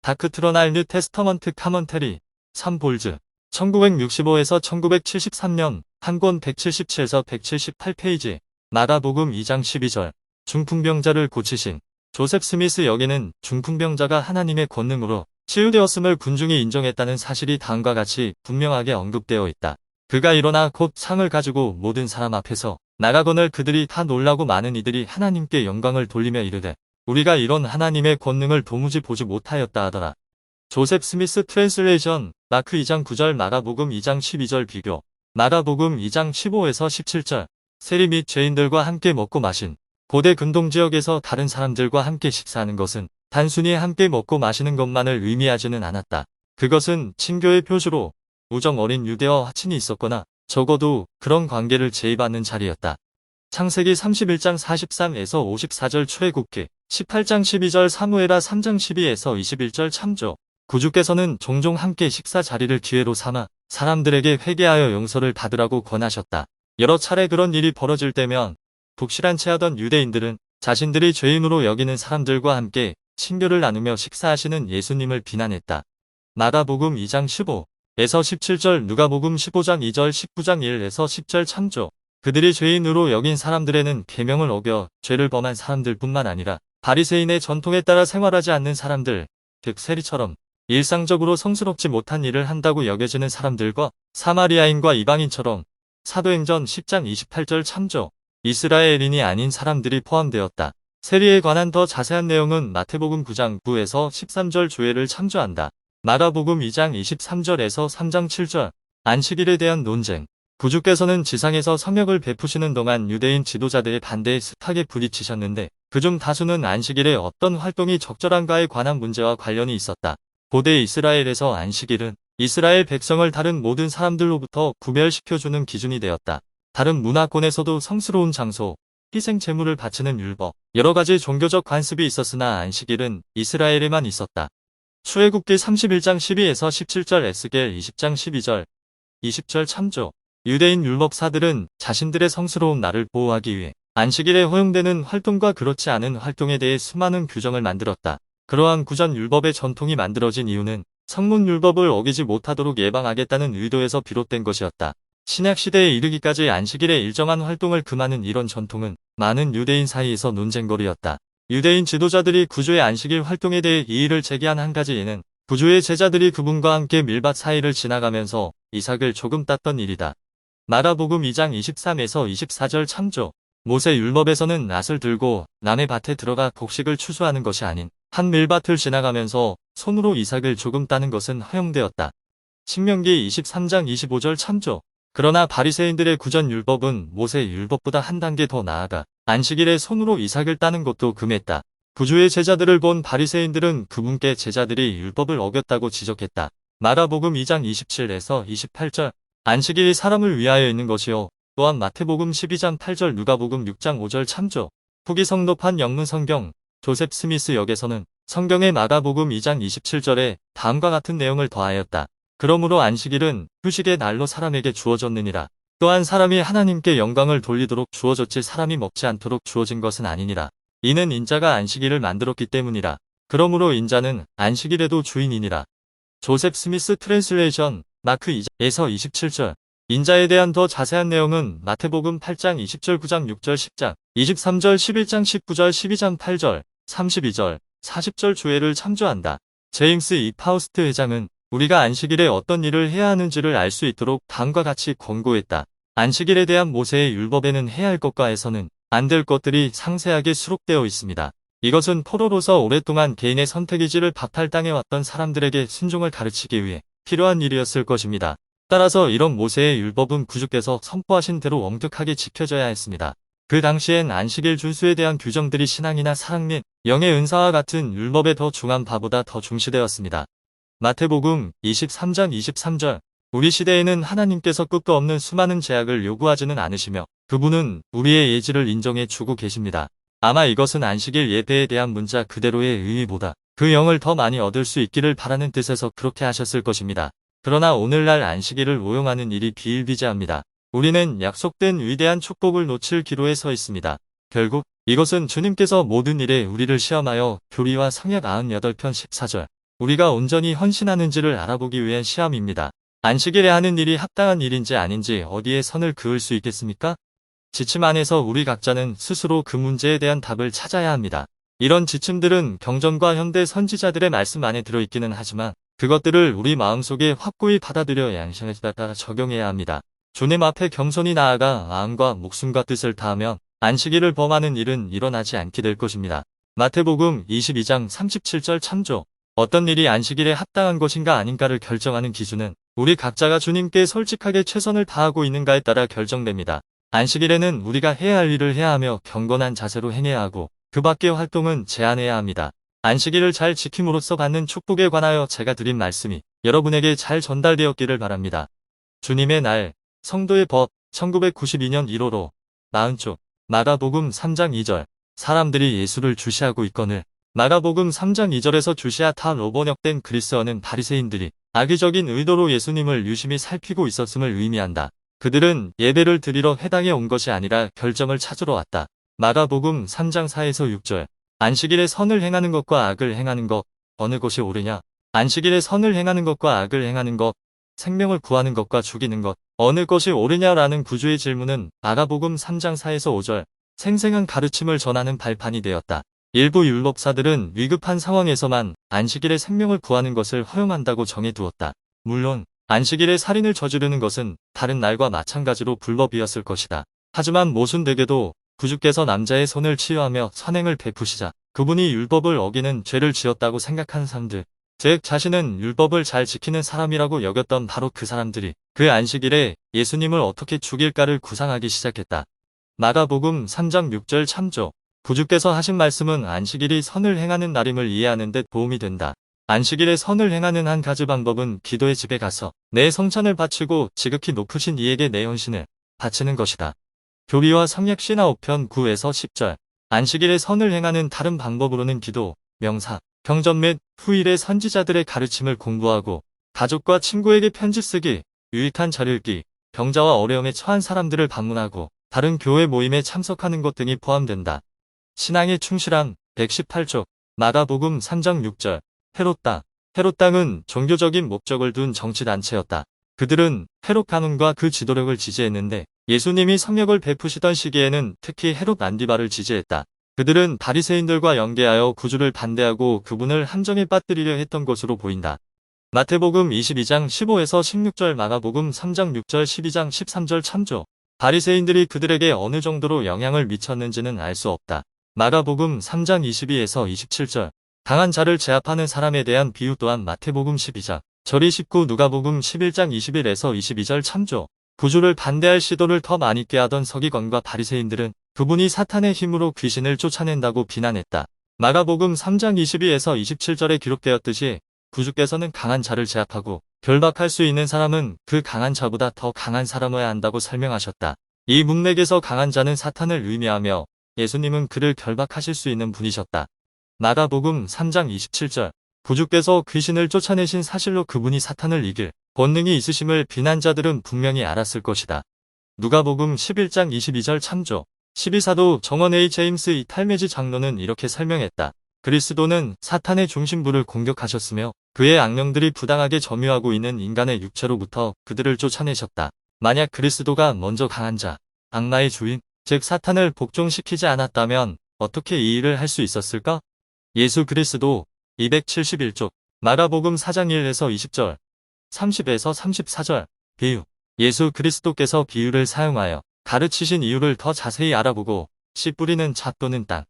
다크트로날 뉴 테스터먼트 카먼테리 3볼즈 1965에서 1973년 한 권 177에서 178페이지 마가복음 2장 12절 중풍병자를 고치신 조셉 스미스 여기는 중풍병자가 하나님의 권능으로 치유되었음을 군중이 인정했다는 사실이 다음과 같이 분명하게 언급되어 있다. 그가 일어나 곧 상을 가지고 모든 사람 앞에서 나가거늘 그들이 다 놀라고 많은 이들이 하나님께 영광을 돌리며 이르되 우리가 이런 하나님의 권능을 도무지 보지 못하였다 하더라. 조셉 스미스 트랜슬레이션 마크 2장 9절 마가복음 2장 12절 비교 마가복음 2장 15에서 17절 세리 및 죄인들과 함께 먹고 마신 고대 근동 지역에서 다른 사람들과 함께 식사하는 것은 단순히 함께 먹고 마시는 것만을 의미하지는 않았다. 그것은 친교의 표시로 우정 어린 유대와 화친이 있었거나 적어도 그런 관계를 제의받는 자리였다. 창세기 31장 43에서 54절 출애굽기 18장 12절 사무엘하 3장 12에서 21절 참조 구주께서는 종종 함께 식사 자리를 기회로 삼아 사람들에게 회개하여 용서를 받으라고 권하셨다. 여러 차례 그런 일이 벌어질 때면 독실한 채하던 유대인들은 자신들이 죄인으로 여기는 사람들과 함께 친교를 나누며 식사하시는 예수님을 비난했다. 마가복음 2장 15에서 17절 누가복음 15장 2절 19장 1에서 10절 참조 그들이 죄인으로 여긴 사람들에는 계명을 어겨 죄를 범한 사람들뿐만 아니라 바리새인의 전통에 따라 생활하지 않는 사람들, 즉 세리처럼 일상적으로 성스럽지 못한 일을 한다고 여겨지는 사람들과 사마리아인과 이방인처럼 사도행전 10장 28절 참조 이스라엘인이 아닌 사람들이 포함되었다. 세리에 관한 더 자세한 내용은 마태복음 9장 9에서 13절 조회를 참조한다. 마가복음 2장 23절에서 3장 7절 안식일에 대한 논쟁 구주께서는 지상에서 성역을 베푸시는 동안 유대인 지도자들의 반대에 습하게 부딪히셨는데 그중 다수는 안식일에 어떤 활동이 적절한가에 관한 문제와 관련이 있었다. 고대 이스라엘에서 안식일은 이스라엘 백성을 다른 모든 사람들로부터 구별시켜주는 기준이 되었다. 다른 문화권에서도 성스러운 장소, 희생 제물을 바치는 율법, 여러 가지 종교적 관습이 있었으나 안식일은 이스라엘에만 있었다. 출애굽기 31장 12에서 17절, 에스겔 20장 12절, 20절 참조. 유대인 율법사들은 자신들의 성스러운 날을 보호하기 위해 안식일에 허용되는 활동과 그렇지 않은 활동에 대해 수많은 규정을 만들었다. 그러한 구전 율법의 전통이 만들어진 이유는 성문 율법을 어기지 못하도록 예방하겠다는 의도에서 비롯된 것이었다. 신약 시대에 이르기까지 안식일에 일정한 활동을 금하는 이런 전통은 많은 유대인 사이에서 논쟁거리였다. 유대인 지도자들이 구주의 안식일 활동에 대해 이의를 제기한 한 가지 예는 구주의 제자들이 그분과 함께 밀밭 사이를 지나가면서 이삭을 조금 땄던 일이다. 마가복음 2장 23에서 24절 참조. 모세 율법에서는 낫을 들고 남의 밭에 들어가 곡식을 추수하는 것이 아닌 한 밀밭을 지나가면서 손으로 이삭을 조금 따는 것은 허용되었다. 신명기 23장 25절 참조. 그러나 바리새인들의 구전 율법은 모세 율법보다 한 단계 더 나아가 안식일에 손으로 이삭을 따는 것도 금했다. 구주의 제자들을 본 바리새인들은 그분께 제자들이 율법을 어겼다고 지적했다. 마가복음 2장 27에서 28절. 안식일이 사람을 위하여 있는 것이요. 또한 마태복음 12장 8절, 누가복음 6장 5절 참조. 후기 성도판 영문 성경 조셉 스미스 역에서는 성경의 마가복음 2장 27절에 다음과 같은 내용을 더하였다. 그러므로 안식일은 휴식의 날로 사람에게 주어졌느니라. 또한 사람이 하나님께 영광을 돌리도록 주어졌지 사람이 먹지 않도록 주어진 것은 아니니라. 이는 인자가 안식일을 만들었기 때문이라. 그러므로 인자는 안식일에도 주인이니라. 조셉 스미스 트랜슬레이션 마크 2장에서 27절. 인자에 대한 더 자세한 내용은 마태복음 8장 20절, 9장 6절, 10장 23절, 11장 19절, 12장 8절, 32절, 40절 주애를 참조한다. 제임스 이 파우스트 회장은 우리가 안식일에 어떤 일을 해야 하는지를 알 수 있도록 다음과 같이 권고했다. 안식일에 대한 모세의 율법에는 해야 할 것과 해서는 안 될 것들이 상세하게 수록되어 있습니다. 이것은 포로로서 오랫동안 개인의 선택의지를 박탈당해왔던 사람들에게 순종을 가르치기 위해 필요한 일이었을 것입니다. 따라서 이런 모세의 율법은 구주께서 선포하신 대로 엄격하게 지켜져야 했습니다. 그 당시엔 안식일 준수에 대한 규정들이 신앙이나 사랑 및 영의 은사와 같은 율법의 더 중한 바보다 더 중시되었습니다. 마태복음 23장 23절. 우리 시대에는 하나님께서 끝도 없는 수많은 제약을 요구하지는 않으시며 그분은 우리의 예지를 인정해 주고 계십니다. 아마 이것은 안식일 예배에 대한 문자 그대로의 의미보다 그 영을 더 많이 얻을 수 있기를 바라는 뜻에서 그렇게 하셨을 것입니다. 그러나 오늘날 안식일을 오용하는 일이 비일비재합니다. 우리는 약속된 위대한 축복을 놓칠 기로에 서 있습니다. 결국 이것은 주님께서 모든 일에 우리를 시험하여 교리와 성약 98편 14절. 우리가 온전히 헌신하는지를 알아보기 위한 시험입니다. 안식일에 하는 일이 합당한 일인지 아닌지 어디에 선을 그을 수 있겠습니까? 지침 안에서 우리 각자는 스스로 그 문제에 대한 답을 찾아야 합니다. 이런 지침들은 경전과 현대 선지자들의 말씀 안에 들어있기는 하지만 그것들을 우리 마음속에 확고히 받아들여 양심에 따라 적용해야 합니다. 주님 앞에 겸손히 나아가 마음과 목숨과 뜻을 다하면 안식일을 범하는 일은 일어나지 않게 될 것입니다. 마태복음 22장 37절 참조. 어떤 일이 안식일에 합당한 것인가 아닌가를 결정하는 기준은 우리 각자가 주님께 솔직하게 최선을 다하고 있는가에 따라 결정됩니다. 안식일에는 우리가 해야 할 일을 해야 하며 경건한 자세로 행해야 하고 그 밖의 활동은 제한해야 합니다. 안식일을 잘 지킴으로써 받는 축복에 관하여 제가 드린 말씀이 여러분에게 잘 전달되었기를 바랍니다. 주님의 날, 성도의 법, 1992년 1호로 40쪽. 마가복음 3장 2절. 사람들이 예수를 주시하고 있거늘. 마가복음 3장 2절에서 주시하 타 로번역된 그리스어는 바리새인들이 악의적인 의도로 예수님을 유심히 살피고 있었음을 의미한다. 그들은 예배를 드리러 회당에 온 것이 아니라 결정을 찾으러 왔다. 마가복음 3장 4에서 6절. 안식일에 선을 행하는 것과 악을 행하는 것, 어느 것이 옳으냐? 안식일에 선을 행하는 것과 악을 행하는 것, 생명을 구하는 것과 죽이는 것, 어느 것이 옳으냐라는 구주의 질문은 마가복음 3장 4에서 5절, 생생한 가르침을 전하는 발판이 되었다. 일부 율법사들은 위급한 상황에서만 안식일에 생명을 구하는 것을 허용한다고 정해두었다. 물론 안식일에 살인을 저지르는 것은 다른 날과 마찬가지로 불법이었을 것이다. 하지만 모순되게도 구주께서 남자의 손을 치유하며 선행을 베푸시자 그분이 율법을 어기는 죄를 지었다고 생각하는 사람들, 즉 자신은 율법을 잘 지키는 사람이라고 여겼던 바로 그 사람들이 그 안식일에 예수님을 어떻게 죽일까를 구상하기 시작했다. 마가복음 3장 6절 참조. 구주께서 하신 말씀은 안식일이 선을 행하는 날임을 이해하는 데 도움이 된다. 안식일에 선을 행하는 한 가지 방법은 기도의 집에 가서 내 성찬을 바치고 지극히 높으신 이에게 내 헌신을 바치는 것이다. 교리와 성약 신하 5편 9에서 10절. 안식일에 선을 행하는 다른 방법으로는 기도, 명사, 경전 및 후일의 선지자들의 가르침을 공부하고 가족과 친구에게 편지 쓰기, 유익한 절 읽기, 병자와 어려움에 처한 사람들을 방문하고 다른 교회 모임에 참석하는 것 등이 포함된다. 신앙의 충실함 118쪽 마가복음 3장 6절 헤롯 땅. 헤롯 땅은 종교적인 목적을 둔 정치단체였다. 그들은 헤롯 가문과 그 지도력을 지지했는데 예수님이 성역을 베푸시던 시기에는 특히 헤롯 안디바를 지지했다. 그들은 바리새인들과 연계하여 구주를 반대하고 그분을 함정에 빠뜨리려 했던 것으로 보인다. 마태복음 22장 15에서 16절 마가복음 3장 6절 12장 13절 참조. 바리새인들이 그들에게 어느 정도로 영향을 미쳤는지는 알 수 없다. 마가복음 3장 22에서 27절. 강한 자를 제압하는 사람에 대한 비유 또한 마태복음 12장. 절이 19 누가복음 11장 21에서 22절 참조. 구주를 반대할 시도를 더 많이 꾀하던 서기관과 바리새인들은 그분이 사탄의 힘으로 귀신을 쫓아낸다고 비난했다. 마가복음 3장 22에서 27절에 기록되었듯이 구주께서는 강한 자를 제압하고 결박할 수 있는 사람은 그 강한 자보다 더 강한 사람이어야 한다고 설명하셨다. 이 문맥에서 강한 자는 사탄을 의미하며 예수님은 그를 결박하실 수 있는 분이셨다. 마가복음 3장 27절. 구주께서 귀신을 쫓아내신 사실로 그분이 사탄을 이길 권능이 있으심을 비난자들은 분명히 알았을 것이다. 누가복음 11장 22절 참조. 12사도 정원 A 제임스 이 탈메지 장로는 이렇게 설명했다. 그리스도는 사탄의 중심부를 공격하셨으며 그의 악령들이 부당하게 점유하고 있는 인간의 육체로부터 그들을 쫓아내셨다. 만약 그리스도가 먼저 강한 자, 악마의 주인, 즉 사탄을 복종시키지 않았다면 어떻게 이 일을 할 수 있었을까? 예수 그리스도 271쪽 마가복음 4장 1에서 20절 30에서 34절 비유. 예수 그리스도께서 비유를 사용하여 가르치신 이유를 더 자세히 알아보고 씨 뿌리는 자 또는 땅.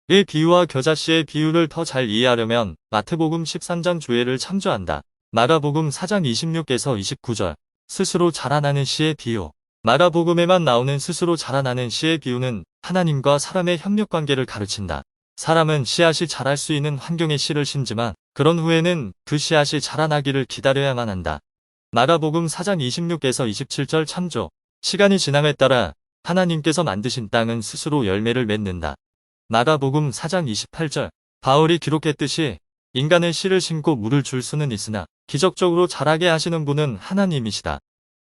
이 비유와 겨자씨의 비유를 더 잘 이해하려면 마태복음 13장 주예를 참조한다. 마가복음 4장 26에서 29절 스스로 자라나는 씨의 비유. 마가복음에만 나오는 스스로 자라나는 씨의 비유는 하나님과 사람의 협력관계를 가르친다. 사람은 씨앗이 자랄 수 있는 환경에 씨를 심지만 그런 후에는 그 씨앗이 자라나기를 기다려야만 한다. 마가복음 4장 26에서 27절 참조. 시간이 지남에 따라 하나님께서 만드신 땅은 스스로 열매를 맺는다. 마가복음 4장 28절. 바울이 기록했듯이 인간의 씨를 심고 물을 줄 수는 있으나 기적적으로 자라게 하시는 분은 하나님이시다.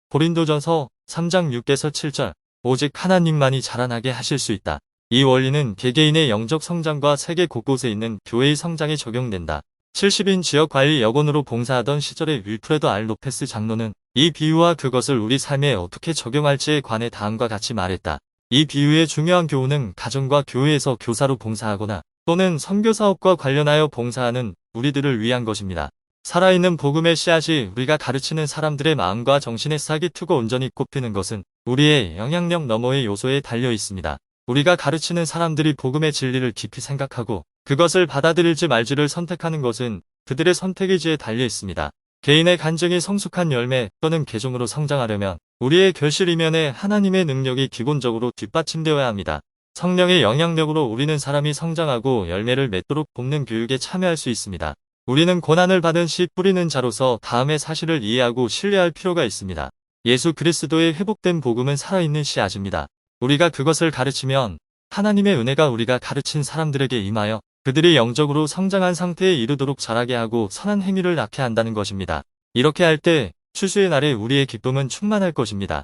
고린도전서 3장 6에서 7절. 오직 하나님만이 자라나게 하실 수 있다. 이 원리는 개개인의 영적 성장과 세계 곳곳에 있는 교회의 성장에 적용된다. 70인 지역관리 여건으로 봉사하던 시절의 윌프레드 알 로페스 장로는 이 비유와 그것을 우리 삶에 어떻게 적용할지에 관해 다음과 같이 말했다. 이 비유의 중요한 교훈은 가정과 교회에서 교사로 봉사하거나 또는 선교사업과 관련하여 봉사하는 우리들을 위한 것입니다. 살아있는 복음의 씨앗이 우리가 가르치는 사람들의 마음과 정신에 싹이 트고 온전히 꼽히는 것은 우리의 영향력 너머의 요소에 달려 있습니다. 우리가 가르치는 사람들이 복음의 진리를 깊이 생각하고 그것을 받아들일지 말지를 선택하는 것은 그들의 선택의지에 달려 있습니다. 개인의 간증이 성숙한 열매 또는 개종으로 성장하려면 우리의 결실 이면에 하나님의 능력이 기본적으로 뒷받침되어야 합니다. 성령의 영향력으로 우리는 사람이 성장하고 열매를 맺도록 돕는 교육에 참여할 수 있습니다. 우리는 고난을 받은 씨 뿌리는 자로서 다음의 사실을 이해하고 신뢰할 필요가 있습니다. 예수 그리스도의 회복된 복음은 살아있는 씨앗입니다. 우리가 그것을 가르치면 하나님의 은혜가 우리가 가르친 사람들에게 임하여 그들이 영적으로 성장한 상태에 이르도록 자라게 하고 선한 행위를 낳게 한다는 것입니다. 이렇게 할 때 추수의 날에 우리의 기쁨은 충만할 것입니다.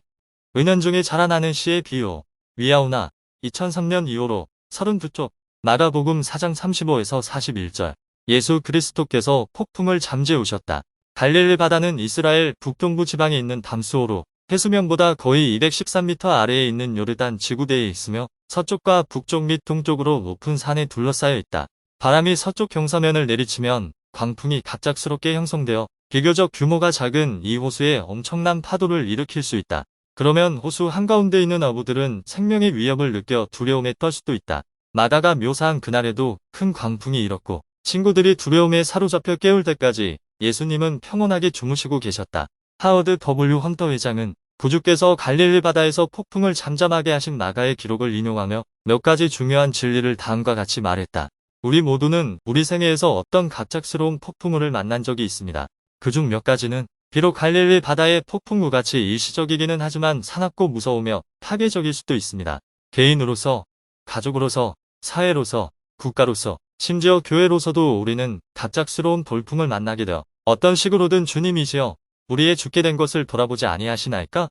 은연중에 자라나는 씨의 비유. 위아우나 2003년 2호로 32쪽 마가복음 4장 35에서 41절. 예수 그리스도께서 폭풍을 잠재우셨다. 갈릴리 바다는 이스라엘 북동부 지방에 있는 담수호로 해수면보다 거의 213m 아래에 있는 요르단 지구대에 있으며 서쪽과 북쪽 및 동쪽으로 높은 산에 둘러싸여 있다. 바람이 서쪽 경사면을 내리치면 광풍이 갑작스럽게 형성되어 비교적 규모가 작은 이 호수에 엄청난 파도를 일으킬 수 있다. 그러면 호수 한가운데 있는 어부들은 생명의 위협을 느껴 두려움에 떨 수도 있다. 마가가 묘사한 그날에도 큰 광풍이 일었고 친구들이 두려움에 사로잡혀 깨울 때까지 예수님은 평온하게 주무시고 계셨다. 하워드 W. 헌터 회장은 구주께서 갈릴리 바다에서 폭풍을 잠잠하게 하신 마가의 기록을 인용하며 몇 가지 중요한 진리를 다음과 같이 말했다. 우리 모두는 우리 생애에서 어떤 갑작스러운 폭풍우를 만난 적이 있습니다. 그중 몇 가지는 비록 갈릴리 바다의 폭풍우같이 일시적이기는 하지만 사납고 무서우며 파괴적일 수도 있습니다. 개인으로서, 가족으로서, 사회로서, 국가로서, 심지어 교회로서도 우리는 갑작스러운 돌풍을 만나게 되어 어떤 식으로든 주님이시여 우리의 죽게 된 것을 돌아보지 아니하시나이까?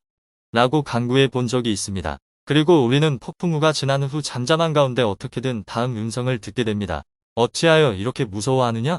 라고 간구해 본 적이 있습니다. 그리고 우리는 폭풍우가 지난 후 잠잠한 가운데 어떻게든 다음 음성을 듣게 됩니다. 어찌하여 이렇게 무서워하느냐?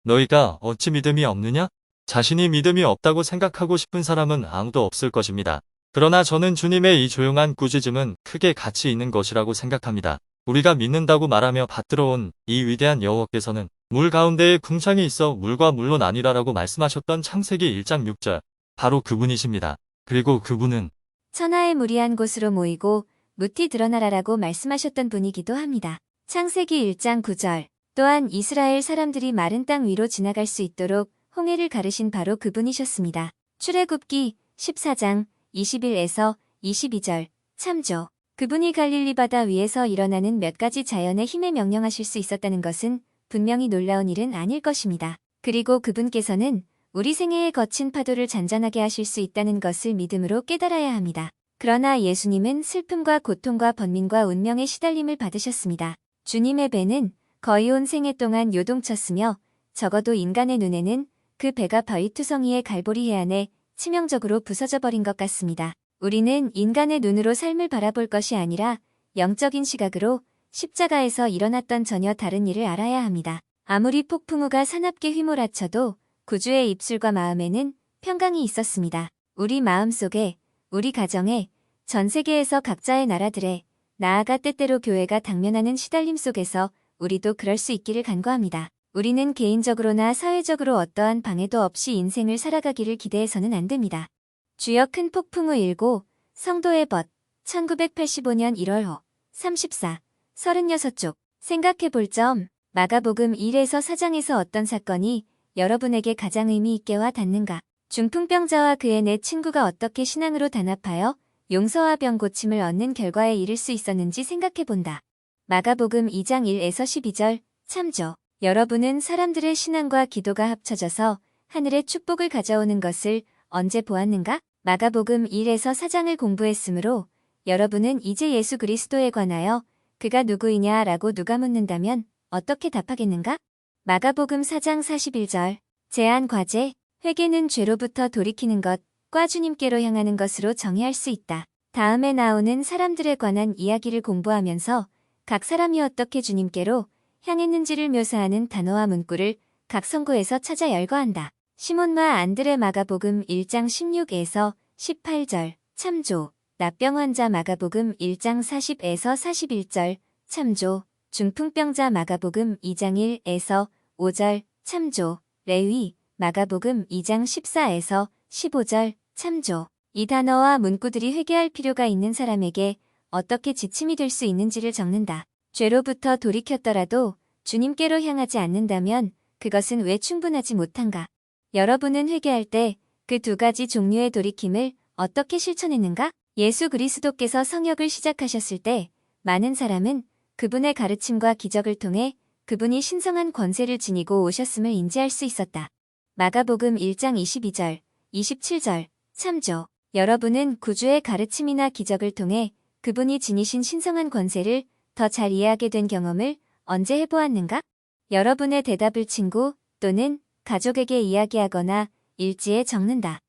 너희가 어찌 믿음이 없느냐? 자신이 믿음이 없다고 생각하고 싶은 사람은 아무도 없을 것입니다. 그러나 저는 주님의 이 조용한 꾸짖음은 크게 가치 있는 것이라고 생각합니다. 우리가 믿는다고 말하며 받들어온 이 위대한 여호와께서는 물 가운데에 궁창이 있어 물과 물로 나뉘라라고 말씀하셨던 창세기 1장 6절. 바로 그분이십니다. 그리고 그분은 천하의 물이 한 곳으로 모이고 무티 드러나라라고 말씀하셨던 분이기도 합니다. 창세기 1장 9절. 또한 이스라엘 사람들이 마른 땅 위로 지나갈 수 있도록 홍해를 가르신 바로 그분이셨습니다. 출애굽기 14장 21에서 22절. 참조. 그분이 갈릴리 바다 위에서 일어나는 몇 가지 자연의 힘에 명령하실 수 있었다는 것은 분명히 놀라운 일은 아닐 것입니다. 그리고 그분께서는 우리 생애의 거친 파도를 잔잔하게 하실 수 있다는 것을 믿음으로 깨달아야 합니다. 그러나 예수님은 슬픔과 고통과 번민과 운명의 시달림을 받으셨습니다. 주님의 배는 거의 온 생애 동안 요동쳤으며 적어도 인간의 눈에는 그 배가 바위투성이의 갈보리 해안에 치명적으로 부서져 버린 것 같습니다. 우리는 인간의 눈으로 삶을 바라볼 것이 아니라 영적인 시각으로 십자가에서 일어났던 전혀 다른 일을 알아야 합니다. 아무리 폭풍우가 사납게 휘몰아쳐도 구주의 입술과 마음에는 평강이 있었습니다. 우리 마음속에, 우리 가정에, 전 세계에서 각자의 나라들에, 나아가 때때로 교회가 당면하는 시달림 속에서 우리도 그럴 수 있기를 간구합니다. 우리는 개인적으로나 사회적으로 어떠한 방해도 없이 인생을 살아가기를 기대해서는 안 됩니다. 주여 큰 폭풍우 일고 성도의 벗 1985년 1월호 34, 36쪽 생각해볼 점 마가복음 1에서 4장에서 어떤 사건이 여러분에게 가장 의미 있게 와 닿는가? 중풍병자와 그의 네 친구가 어떻게 신앙으로 단합하여 용서와 병 고침을 얻는 결과에 이를 수 있었는지 생각해본다. 마가복음 2장 1에서 12절 참조. 여러분은 사람들의 신앙과 기도가 합쳐져서 하늘의 축복을 가져오는 것을 언제 보았는가? 마가복음 1에서 4장을 공부했으므로 여러분은 이제 예수 그리스도에 관하여 그가 누구이냐라고 누가 묻는다면 어떻게 답하겠는가? 마가복음 4장 41절. 제한 과제, 회개는 죄로부터 돌이키는 것과 주님께로 향하는 것으로 정의할 수 있다. 다음에 나오는 사람들에 관한 이야기를 공부하면서 각 사람이 어떻게 주님께로 향했는지를 묘사하는 단어와 문구를 각 성구에서 찾아 열거한다. 시몬과 안드레 마가복음 1장 16에서 18절 참조. 납병 환자 마가복음 1장 40에서 41절 참조. 중풍병자 마가복음 2장 1에서 5절 참조. 레위 마가복음 2장 14에서 15절 참조. 이 단어와 문구들이 회개할 필요가 있는 사람에게 어떻게 지침이 될 수 있는지를 적는다. 죄로부터 돌이켰더라도 주님께로 향하지 않는다면 그것은 왜 충분하지 못한가? 여러분은 회개할 때 그 두 가지 종류의 돌이킴을 어떻게 실천했는가? 예수 그리스도께서 성역을 시작하셨을 때 많은 사람은 그분의 가르침과 기적을 통해 그분이 신성한 권세를 지니고 오셨음을 인지할 수 있었다. 마가복음 1장 22절, 27절 참조. 여러분은 구주의 가르침이나 기적을 통해 그분이 지니신 신성한 권세를 더 잘 이해하게 된 경험을 언제 해보았는가? 여러분의 대답을 친구 또는 가족에게 이야기하거나 일지에 적는다.